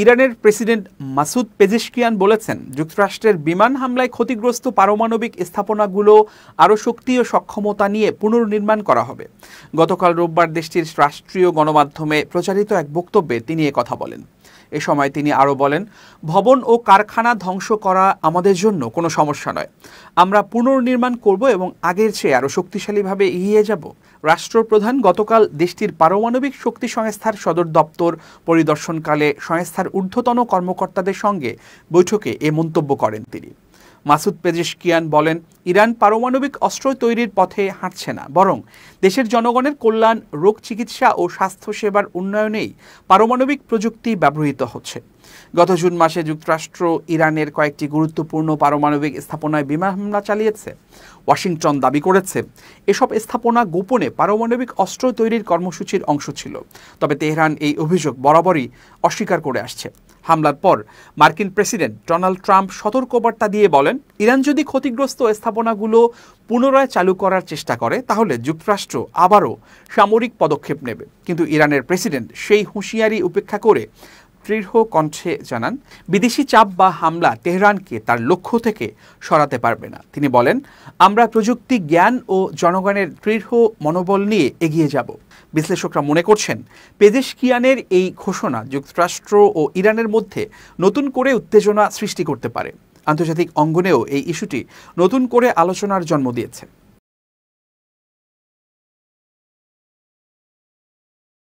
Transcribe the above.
ইরানের president Masoud Pezeshkian বলেছেন, যুক্তরাষ্ট্রের বিমান হামলায় ক্ষতিগ্রস্ত পারমাণবিক স্থাপনাগুলো আরও শক্তি ও সক্ষমতা নিয়ে পুনর্নির্মাণ করা হবে। গতকাল রোববার দেশটির রাষ্ট্রীয় গণমাধ্যমে প্রচারিত এক বক্তব্যে তিনি কথা বলেন। এ সময় তিনি আরও বলেন, ভবন ও কারখানা ধ্বংস করা আমাদের জন্য কোনো সমস্যা নয়। আমরা পুনর্নির্মাণ করব এবং আগের চেয়ে আরও শক্তিশালীভাবে এগিয়ে যাব। রাষ্ট্রপ্রধান গতকাল দেশটির পারমাণবিক শক্তি সংস্থার সদর দপ্তর পরিদর্শনকালে সংস্থার ঊর্ধ্বতন কর্মকর্তাদের সঙ্গে বৈঠকে এ মন্তব্য করেন তিনি। মাসুদ পেজেশকিয়ান বলেন, ইরান পারমাণবিক অস্ত্র তৈরির পথে হাঁটছে না, বরং দেশের জনগণের কল্যাণ, রোগ চিকিৎসা ও স্বাস্থ্যসেবার উন্নয়নেই পারমাণবিক প্রযুক্তি ব্যবহৃত হচ্ছে। গত জুন মাসে যুক্তরাষ্ট্র ইরানের কয়েকটি গুরুত্বপূর্ণ পারমাণবিক স্থাপনায় বিমান হামলা চালিয়েছে। ওয়াশিংটন দাবি করেছে, এসব স্থাপনা গোপনে পারমাণবিক অস্ত্র তৈরির কর্মসূচির অংশ ছিল। তবে তেহরান এই অভিযোগ বরাবরই অস্বীকার করে আসছে। হামলার পর মার্কিন প্রেসিডেন্ট ডোনাল্ড ট্রাম্প সতর্কবার্তা দিয়ে বলেন, ইরান যদি ক্ষতিগ্রস্ত স্থাপনাগুলো পুনরায় চালু করার চেষ্টা করে তাহলে যুক্তরাষ্ট্র আবারও সামরিক পদক্ষেপ নেবে। কিন্তু ইরানের প্রেসিডেন্ট সেই হুঁশিয়ারি উপেক্ষা করে দৃঢ় কণ্ঠে জানান, বিদেশি চাপ বা হামলা তেহরানকে তার লক্ষ্য থেকে সরাতে পারবে না। তিনি বলেন, আমরা প্রযুক্তি, জ্ঞান ও জনগণের দৃঢ় মনোবল নিয়ে এগিয়ে যাব। বিশ্লেষকরা মনে করছেন, পেজেশকিয়ানের এই ঘোষণা যুক্তরাষ্ট্র ও ইরানের মধ্যে নতুন করে উত্তেজনা সৃষ্টি করতে পারে। আন্তর্জাতিক অঙ্গনেও এই ইস্যুটি নতুন করে আলোচনার জন্ম দিয়েছে।